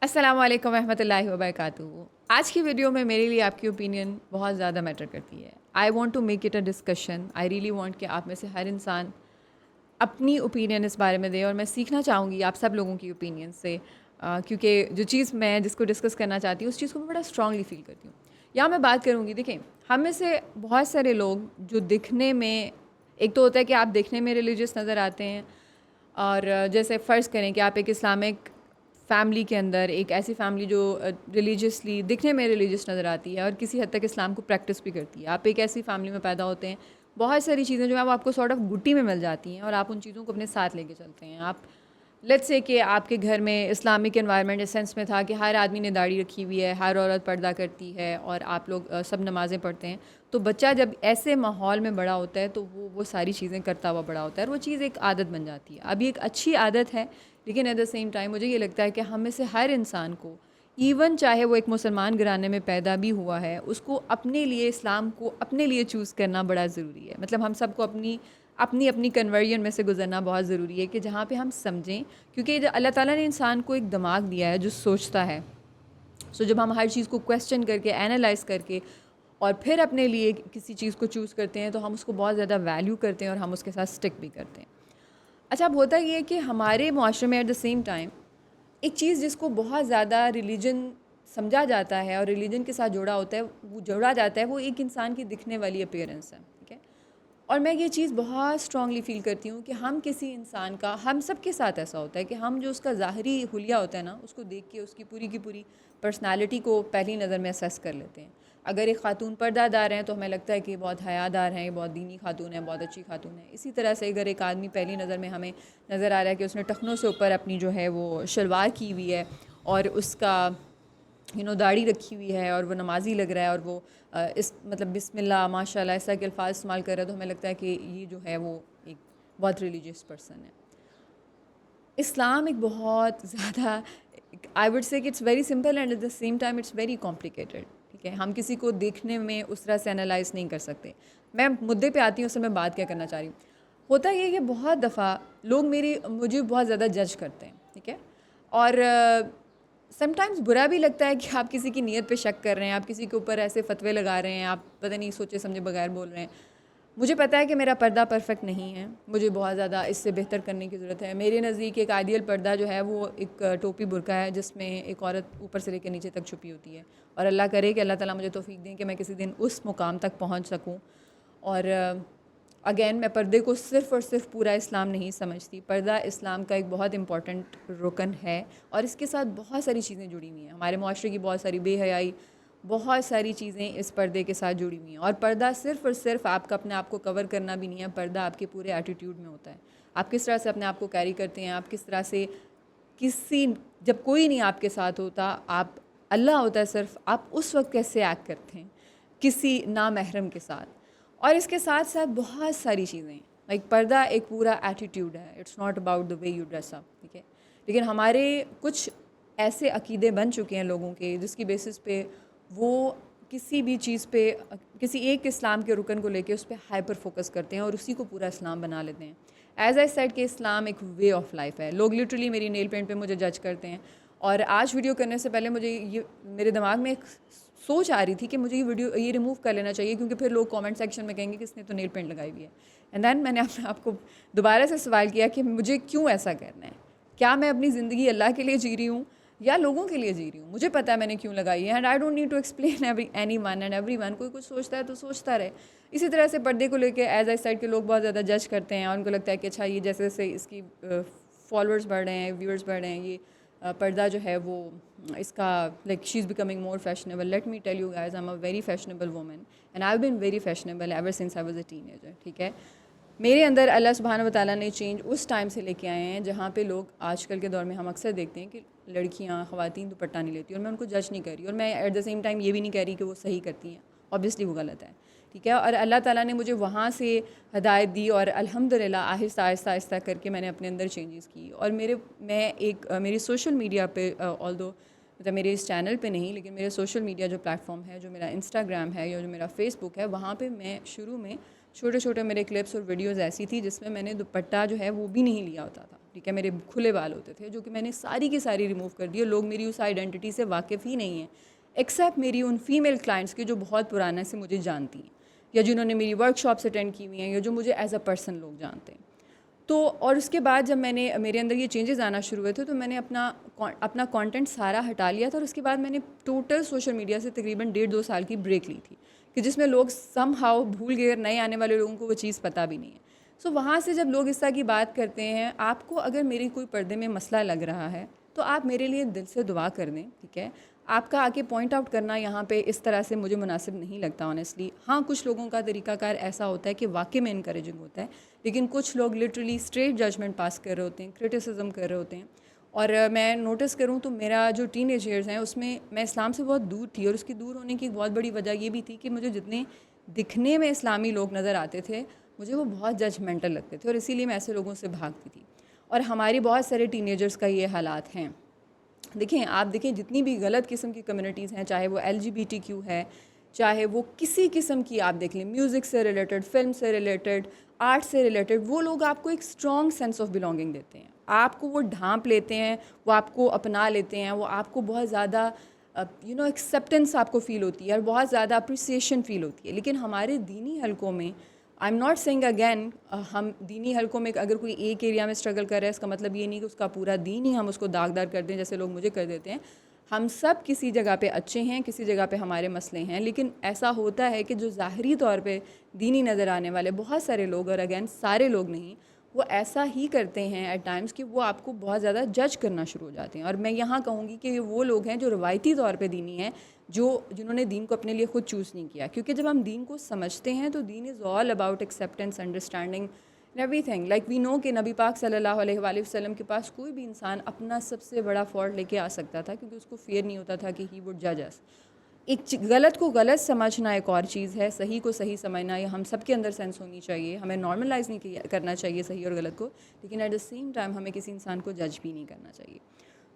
अस्सलाम वालेकुम रहमतुल्लाहि व बरकातुहू। आज की वीडियो में मेरे लिए आपकी ओपिनियन बहुत ज़्यादा मैटर करती है। I want to make it a discussion. I really want कि आप में से हर इंसान अपनी ओपिनियन इस बारे में दे, और मैं सीखना चाहूँगी आप सब लोगों की ओपिनियन से, क्योंकि जो चीज़ मैं जिसको डिस्कस करना चाहती हूँ उस चीज़ को मैं बड़ा स्ट्रांगली फील करती हूँ। यहाँ मैं बात करूँगी, देखें, हम में से बहुत सारे लोग जो दिखने में, एक तो होता है कि आप दिखने में रिलीजियस नज़र आते हैं, और जैसे फ़र्ज़ करें कि आप एक इस्लामिक फैमिली के अंदर, एक ऐसी फैमिली जो रिलीजियसली दिखने में रिलीजियस नज़र आती है और किसी हद तक इस्लाम को प्रैक्टिस भी करती है। आप एक ऐसी फैमिली में पैदा होते हैं, बहुत सारी चीज़ें जो है वो आपको सॉर्ट ऑफ गुट्टी में मिल जाती हैं और आप उन चीज़ों को अपने साथ लेके चलते हैं। आप लेट्स से कि आपके घर में इस्लामिक एनवायरनमेंट इस सेंस में था कि हर आदमी ने दाढ़ी रखी हुई है, हर औरत पर्दा करती है और आप लोग सब नमाज़ें पढ़ते हैं। तो बच्चा जब ऐसे माहौल में बड़ा होता है तो वो सारी चीज़ें करता हुआ बड़ा होता है और वो चीज़ एक आदत बन जाती है। अब ये एक अच्छी आदत है, लेकिन एट द सेम टाइम मुझे ये लगता है कि हम में से हर इंसान को, इवन चाहे वो एक मुसलमान घराने में पैदा भी हुआ है, उसको अपने लिए इस्लाम को अपने लिए चूज़ करना बड़ा ज़रूरी है। मतलब हम सबको अपनी अपनी अपनी कन्वर्जन में से गुजरना बहुत ज़रूरी है कि जहाँ पे हम समझें, क्योंकि अल्लाह ताला ने इंसान को एक दिमाग दिया है जो सोचता है। सो जब हम हर चीज़ को क्वेश्चन करके, एनालाइज करके और फिर अपने लिए किसी चीज़ को चूज़ करते हैं तो हम उसको बहुत ज़्यादा वैल्यू करते हैं और हम उसके साथ स्टिक भी करते हैं। अच्छा, अब होता ये है कि हमारे मुआशरे में एट द सेम टाइम एक चीज़ जिसको बहुत ज़्यादा रिलीजन समझा जाता है और रिलीजन के साथ जोड़ा जाता है, वो एक इंसान की दिखने वाली अपीयरेंस है, ठीक है। और मैं ये चीज़ बहुत स्ट्रांगली फ़ील करती हूँ कि हम किसी इंसान का, हम सब के साथ ऐसा होता है कि हम जो उसका ज़ाहरी हुलिया होता है ना, उसको देख के उसकी पूरी की पूरी पर्सनालिटी को पहली नज़र में असेस कर लेते हैं। अगर एक ख़ातून पर्दादार हैं तो हमें लगता है कि ये बहुत हयादार हैं, ये बहुत दीनी खातून है, बहुत अच्छी खातून है। इसी तरह से अगर एक आदमी पहली नज़र में हमें नज़र आ रहा है कि उसने टखनों से ऊपर अपनी जो है वो शलवार की हुई है और उसका दाढ़ी रखी हुई है और वो नमाज़ी लग रहा है और वो इस मतलब बिस्मिल्लाह माशाल्लाह ऐसा के अल्फाज इस्तेमाल कर रहा है, तो हमें लगता है कि ये जो है वो एक बहुत रिलीजियस पर्सन है। इस्लाम एक बहुत ज़्यादा, आई वुड से कि it's very simple and at the same time it's very complicated, ठीक है। हम किसी को देखने में उस तरह से एनालाइज नहीं कर सकते। मैं मुद्दे पे आती हूँ, उससे मैं बात क्या करना चाह रही हूँ। होता ये कि बहुत दफ़ा लोग मुझे बहुत ज़्यादा जज करते हैं, ठीक है। और समटाइम्स बुरा भी लगता है कि आप किसी की नीयत पे शक कर रहे हैं, आप किसी के ऊपर ऐसे फतवे लगा रहे हैं, आप पता नहीं सोचे समझे बगैर बोल रहे हैं। मुझे पता है कि मेरा पर्दा परफेक्ट नहीं है, मुझे बहुत ज़्यादा इससे बेहतर करने की ज़रूरत है। मेरे नज़दीक एक आइडियल पर्दा जो है वो एक टोपी बुर्का है जिसमें एक औरत ऊपर से लेकर नीचे तक छुपी होती है, और अल्लाह करे कि अल्लाह ताला मुझे तौफीक दें कि मैं किसी दिन उस मुकाम तक पहुँच सकूँ। और अगेन मैं पर्दे को सिर्फ़ और सिर्फ पूरा इस्लाम नहीं समझती। पर्दा इस्लाम का एक बहुत इंपॉर्टेंट रुकन है और इसके साथ बहुत सारी चीज़ें जुड़ी हुई हैं। हमारे माशरे की बहुत सारी बेहयाई, बहुत सारी चीज़ें इस पर्दे के साथ जुड़ी हुई हैं। और पर्दा सिर्फ़ और सिर्फ आपका अपने आप को कवर करना भी नहीं है, पर्दा आपके पूरे एटीट्यूड में होता है। आप किस तरह से अपने आप को कैरी करते हैं, आप किस तरह से किसी जब कोई नहीं आपके साथ होता, आप अल्लाह होता है सिर्फ, आप उस वक्त कैसे एक्ट करते हैं किसी नामहरम के साथ। और इसके साथ साथ बहुत सारी चीज़ें, लाइक पर्दा एक पूरा एटीट्यूड है, it's not about the way you dress up, ठीक है। लेकिन हमारे कुछ ऐसे अकीदे बन चुके हैं लोगों के जिसकी बेसिस पे वो किसी भी चीज़ पे, किसी एक इस्लाम के रुकन को लेके उस पर हाइपर फोकस करते हैं और उसी को पूरा इस्लाम बना लेते हैं। एज आई सेड कि इस्लाम एक वे ऑफ लाइफ है। लोग लिटरली मेरी नेल पेंट पे मुझे जज करते हैं, और आज वीडियो करने से पहले मुझे ये मेरे दिमाग में एक सोच आ रही थी कि मुझे ये रिमूव कर लेना चाहिए, क्योंकि फिर लोग कमेंट सेक्शन में कहेंगे कि इसने तो नेल पेंट लगाई हुई है। एंड देन मैंने अपने आप को दोबारा से सवाल किया कि मुझे क्यों ऐसा करना है। क्या मैं अपनी ज़िंदगी अल्लाह के लिए जी रही हूँ या लोगों के लिए जी रही हूँ? मुझे पता है मैंने क्यों लगाई है, and I don't need to explain any one and every one. कोई कुछ सोचता है तो सोचता रहे। इसी तरह से पर्दे को लेकर एज आई साइड के लोग बहुत ज़्यादा जज करते हैं और उनको लगता है कि अच्छा, ये जैसे जैसे इसकी फॉलोअर्स बढ़ रहे हैं, व्यूअर्स बढ़ रहे हैं, ये पर्दा जो है वो इसका, like she is becoming more fashionable. Let me tell you guys, I am a very fashionable woman and I have been very fashionable ever since I was a teenager, ठीक है। मेरे अंदर अल्लाह सुब्हानहू व तआला ने चेंज उस टाइम से लेके आए हैं जहाँ पे लोग आजकल के दौर में हम अक्सर देखते हैं कि लड़कियाँ, ख़वातीन दुपट्टा नहीं लेती, और मैं उनको जज नहीं कर रही और मैं एट द सेम टाइम ये भी नहीं कह रही कि वो सही करती हैं। ऑब्वियसली वो गलत है, ठीक है। और अल्लाह ताला ने मुझे वहाँ से हदायत दी और अल्हम्दुलिल्लाह आहिस्ता आहिस्ता आहिस्ता करके मैंने अपने अंदर चेंजेस की। और मेरी सोशल मीडिया पे, ऑल्दो मतलब मेरे इस चैनल पे नहीं, लेकिन मेरे सोशल मीडिया जो प्लेटफॉर्म है, जो मेरा इंस्टाग्राम है या जो मेरा फेसबुक है, वहाँ पे मैं शुरू में छोटे छोटे मेरे क्लिप्स और वीडियोज़ ऐसी थी जिसमें मैंने दुपट्टा जो है वो भी नहीं लिया होता था, ठीक है। मेरे खुले बाल होते थे जो कि मैंने सारी की सारी रिमूव कर दी, और लोग मेरी उस आइडेंटिटी से वाकिफ़ ही नहीं है, एक्सेप्ट मेरी उन फीमेल क्लाइंट्स के जो बहुत पुराने से मुझे जानती हैं, या जिन्होंने मेरी वर्कशॉप्स अटेंड की हुई हैं, या जो मुझे एज अ पर्सन लोग जानते हैं। तो और उसके बाद जब मेरे अंदर ये चेंजेस आना शुरू हुए थे, तो मैंने अपना कंटेंट सारा हटा लिया था, और उसके बाद मैंने टोटल सोशल मीडिया से तकरीबन 1.5-2 साल की ब्रेक ली थी, कि जिसमें लोग समहाउ भूल गए, नए आने वाले लोगों को वो चीज़ पता भी नहीं है। सो वहाँ से जब लोग इस तरह की बात करते हैं, आपको अगर मेरी कोई पर्दे में मसला लग रहा है तो आप मेरे लिए दिल से दुआ कर दें, ठीक है। आपका आके पॉइंट आउट करना यहाँ पे इस तरह से मुझे मुनासिब नहीं लगता ऑनेस्टली। हाँ, कुछ लोगों का तरीकाकार ऐसा होता है कि वाकई में इनकरेजिंग होता है, लेकिन कुछ लोग लिटरली स्ट्रेट जजमेंट पास कर रहे होते हैं, क्रिटिसिज्म कर रहे होते हैं। और मैं नोटिस करूँ तो मेरा जो टीनेज ईयर्स हैं उसमें मैं इस्लाम से बहुत दूर थी, और उसकी दूर होने की एक बहुत बड़ी वजह ये भी थी कि मुझे जितने दिखने में इस्लामी लोग नज़र आते थे, मुझे वो बहुत जजमेंटल लगते थे, और इसीलिए मैं ऐसे लोगों से भागती थी। और हमारी बहुत सारे टीनेजर्स का ये हालात हैं। देखें, आप देखें जितनी भी गलत किस्म की कम्युनिटीज़ हैं, चाहे वो LGBTQ है, चाहे वो किसी किस्म की आप देख लें, म्यूज़िक से रिलेटेड, फिल्म से रिलेटेड, आर्ट से रिलेटेड, वो लोग आपको एक स्ट्रॉन्ग सेंस ऑफ बिलोंगिंग देते हैं, आपको वो ढांप लेते हैं, वो आपको अपना लेते हैं, वो आपको बहुत ज़्यादा एक्सेप्टेंस आपको फ़ील होती है, और बहुत ज़्यादा अप्रिसिएशन फ़ील होती है। लेकिन हमारे दीनी हलकों में, I am not saying again, हम दीनी हलकों में अगर कोई एक एरिया में स्ट्रगल कर रहा है, इसका मतलब ये नहीं कि उसका पूरा दीन ही हम उसको दागदार कर दें, जैसे लोग मुझे कर देते हैं। हम सब किसी जगह पे अच्छे हैं, किसी जगह पे हमारे मसले हैं, लेकिन ऐसा होता है कि जो ज़ाहरी तौर पे दीनी नज़र आने वाले बहुत सारे लोग, और अगेन सारे लोग नहीं, वो ऐसा ही करते हैं एट टाइम्स कि वो आपको बहुत ज़्यादा जज करना शुरू हो जाते हैं। और मैं यहाँ कहूँगी कि वो लोग हैं जो रवायती तौर पे दीनी हैं, जिन्होंने दीन को अपने लिए ख़ुद चूज़ नहीं किया। क्योंकि जब हम दीन को समझते हैं तो दीन is all about acceptance, understanding, everything. Like we know कि नबी पाक सल्लल्लाहु अलैहि वसल्लम के पास कोई भी इंसान अपना सबसे बड़ा फॉल्ट लेके आ सकता था, क्योंकि उसको फियर नहीं होता था कि ही वुड जज अस। गलत को गलत समझना एक और चीज़ है, सही को सही समझना, ये हम सब के अंदर सेंस होनी चाहिए। हमें नॉर्मलाइज़ नहीं करना चाहिए सही और गलत को, लेकिन एट द सेम टाइम हमें किसी इंसान को जज भी नहीं करना चाहिए।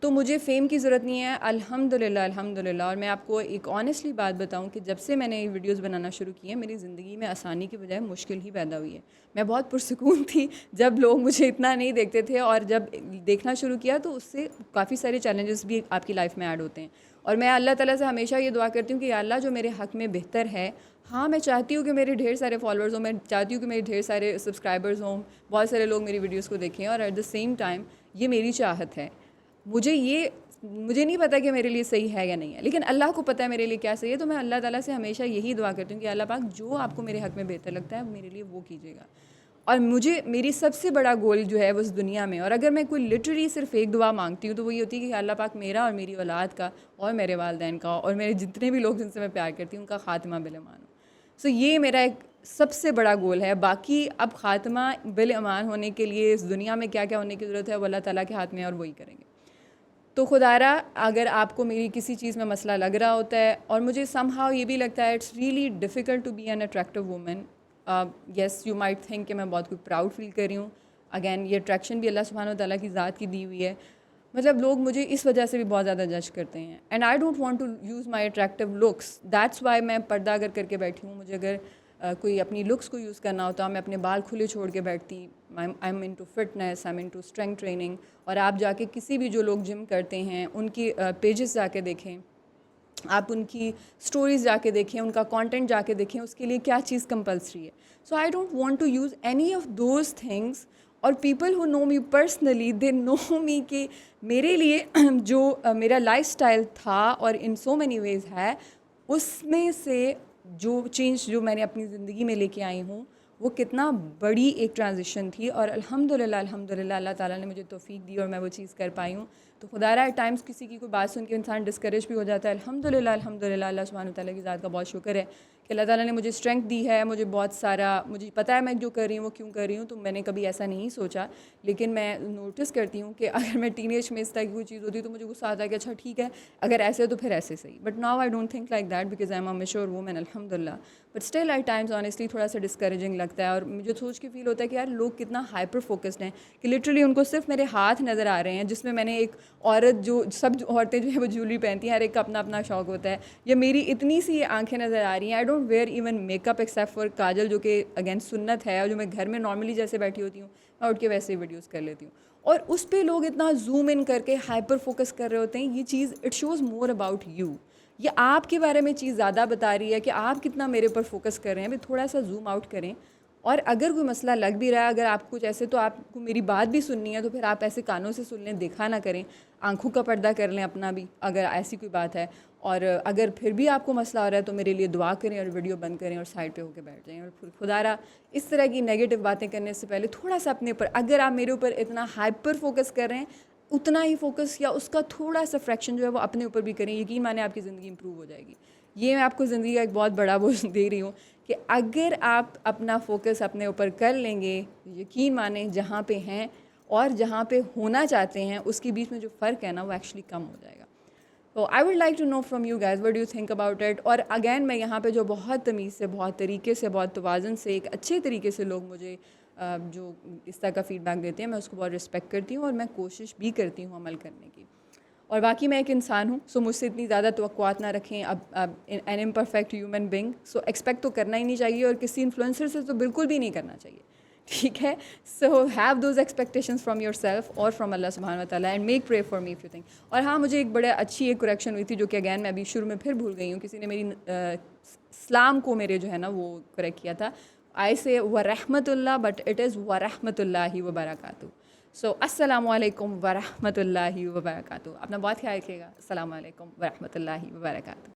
तो मुझे फ़ेम की ज़रूरत नहीं है, अल्हम्दुलिल्लाह अल्हम्दुलिल्लाह। और मैं आपको एक ऑनेस्टली बात बताऊं कि जब से मैंने ये वीडियोस बनाना शुरू किए हैं, मेरी ज़िंदगी में आसानी की बजाय मुश्किल ही पैदा हुई है। मैं बहुत पुरसुकून थी जब लोग मुझे इतना नहीं देखते थे, और जब देखना शुरू किया तो उससे काफ़ी सारे चैलेंजेस भी आपकी लाइफ में ऐड होते हैं। और मैं अल्लाह ताला से हमेशा ये दुआ करती हूँ कि या अल्लाह जो मेरे हक़ में बेहतर है। हाँ, मैं चाहती हूँ कि मेरे ढेर सारे फॉलोअर्स हों, मैं चाहती हूँ कि मेरे ढेर सारे सब्सक्राइबर्स हों, बहुत सारे लोग मेरी वीडियोज़ को देखें, और एट द सेम टाइम ये मेरी चाहत है। मुझे नहीं पता कि मेरे लिए सही है या नहीं है, लेकिन अल्लाह को पता है मेरे लिए क्या सही है। तो मैं अल्लाह ताला से हमेशा यही दुआ करती हूँ कि अल्लाह पाक जो आपको मेरे हक़ में बेहतर लगता है मेरे लिए वो कीजिएगा। और मुझे मेरी सबसे बड़ा गोल जो है वो इस दुनिया में, और अगर मैं कोई लिटरली सिर्फ एक दुआ मांगती हूँ तो वो ये होती है कि अल्लाह पाक मेरा और मेरी औलाद का और मेरे वालिदैन का और मेरे जितने भी लोग जिनसे मैं प्यार करती हूँ उनका ख़ात्मा बिल अमान हो। सो ये मेरा एक सबसे बड़ा गोल है। बाकी अब ख़ात्मा बिल अमान होने के लिए इस दुनिया में क्या क्या होने की ज़रूरत है वो अल्लाह ताला के हाथ में है, और वही करेंगे। तो खुदारा, अगर आपको मेरी किसी चीज़ में मसला लग रहा होता है, और मुझे समहाउ ये भी लगता है it's really difficult to be an attractive woman, yes you might think कि मैं बहुत कुछ प्राउड फील कर रही हूँ। अगैन ये अट्रैक्शन भी अल्लाह सुब्हानहू व तआला की ज़ात की दी हुई है। मतलब लोग मुझे इस वजह से भी बहुत ज़्यादा जज करते हैं, and I don't want to use my attractive looks, that's why मैं पर्दा अगर करके बैठी हूँ। मुझे अगर कोई अपनी लुक्स को यूज़ करना होता, मैं अपने बाल खुले छोड़ के बैठती। I am into fitness, I am into strength training. और आप जाके किसी भी जो लोग जिम करते हैं उनकी पेजेस जाके देखें, आप उनकी स्टोरीज़ जाके देखें, उनका कंटेंट जाके देखें, उसके लिए क्या चीज़ कंपल्सरी है। So I don't want to use any of those things. और people who know me personally they know me कि मेरे लिए जो मेरा लाइफस्टाइल था और इन सो मैनी वेज़ है, उसमें से जो चेंज जो मैंने अपनी ज़िंदगी में लेके आई हूँ वो कितना बड़ी एक ट्रांजिशन थी। और अल्हम्दुलिल्लाह अल्हम्दुलिल्लाह अल्लाह ताला ने मुझे तौफीक दी और मैं वो चीज़ कर पाई हूँ। तो खुदारा एट टाइम्स किसी की कोई बात सुन के इंसान डिस्करेज भी हो जाता है। अल्हम्दुलिल्लाह अल्हम्दुलिल्लाह अल्लाह सुब्हानहू व तआला की ज़ात का बहुत शुक्र है कि अल्लाह ताला ने मुझे स्ट्रेंथ दी है। मुझे बहुत सारा, मुझे पता है मैं जो कर रही हूँ वो क्यों कर रही हूँ, तो मैंने कभी ऐसा नहीं सोचा। लेकिन मैं नोटिस करती हूँ कि अगर मैं टीनेज में इस तरह की कोई चीज़ होती तो मुझे गुस्सा आता है कि अच्छा ठीक है, अगर ऐसे है तो फिर ऐसे सही। But now I don't think like that because I am a mature woman अल्हम्दुलिल्लाह। But still at times honestly थोड़ा सा डिस्करेजिंग लगता है, और मुझे सोच के फील होता है कि यार लोग कितना हाइपर फोकस्ड हैं कि लिटरली उनको सिर्फ मेरे हाथ नज़र आ रहे हैं, जिसमें मैंने एक औरत जो सब औरतें जो है वो ज्वेलरी पहनती हैं, हर एक का अपना अपना शौक़ होता है, या मेरी इतनी सी आंखें नज़र आ रही हैं, I don't wear even makeup except for kajal जो कि अगेंस्ट सुन्नत है, और जो मैं घर में नॉर्मली जैसे बैठी होती हूँ मैं उठ के वैसे ही वीडियोज़ कर लेती हूँ, और उस पर लोग इतना जूम इन करके हाइपर फोकस कर रहे होते हैं। ये चीज़ it shows more about you, ये आपके बारे में चीज़ ज़्यादा बता रही है कि आप कितना मेरे ऊपर फोकस कर रहे हैं। भाई थोड़ा सा जूम आउट करें, और अगर कोई मसला लग भी रहा है, अगर आप कुछ ऐसे, तो आपको मेरी बात भी सुननी है तो फिर आप ऐसे कानों से सुन लें, देखा ना करें, आंखों का पर्दा कर लें अपना भी, अगर ऐसी कोई बात है। और अगर फिर भी आपको मसला हो रहा है तो मेरे लिए दुआ करें और वीडियो बंद करें और साइड पे होकर बैठ जाएं। और फिर खुदारा इस तरह की नेगेटिव बातें करने से पहले थोड़ा सा अपने ऊपर, अगर आप मेरे ऊपर इतना हाइपर फोकस कर रहे हैं, उतना ही फोकस या उसका थोड़ा सा फ्रैक्शन जो है वो अपने ऊपर भी करें। यकीन माने आपकी ज़िंदगी इंप्रूव हो जाएगी। ये मैं आपको ज़िंदगी का एक बहुत बड़ा वो दे रही हूँ कि अगर आप अपना फोकस अपने ऊपर कर लेंगे, यकीन माने जहाँ पे हैं और जहाँ पे होना चाहते हैं उसके बीच में जो फ़र्क है ना, वो एक्चुअली कम हो जाएगा। तो I would like to know from you guys, what do you think about it. और अगेन मैं यहाँ पे जो बहुत तमीज़ से, बहुत तरीके से, बहुत तवाज़ुन से, एक अच्छे तरीके से लोग मुझे जो इस तरह का फ़ीडबैक देते हैं, मैं उसको बहुत रिस्पेक्ट करती हूँ और मैं कोशिश भी करती हूँ अमल करने की। और बाकी मैं एक इंसान हूँ, सो मुझसे इतनी ज़्यादा तवक्कुआत ना रखें। अब एन इम्परफेक्ट ह्यूमन बीइंग, सो एक्सपेक्ट तो करना ही नहीं चाहिए, और किसी इन्फ्लुएंसर से तो बिल्कुल भी नहीं करना चाहिए, ठीक है। So have those expectations from yourself और फ्रॉम अल्लाह सुब्हानहू व तआला, and make pray for me if you think. और हाँ, मुझे एक बड़े अच्छी एक करेक्शन हुई थी जो कि अगैन मैं अभी शुरू में फिर भूल गई हूँ। किसी ने मेरी इस्लाम को मेरे जो है ना वो करेक्ट किया था। आई से व रहमतुल्लाह, बट इट इज़ व रहमतुल्लाहि व बरकातहू। सो अस्सलामु अलैकुम व रहमतुल्लाहि व बरकातहू। अपना बहुत ख्याल रखिएगा। अस्सलामु अलैकुम व रहमतुल्लाहि व बरकातहू।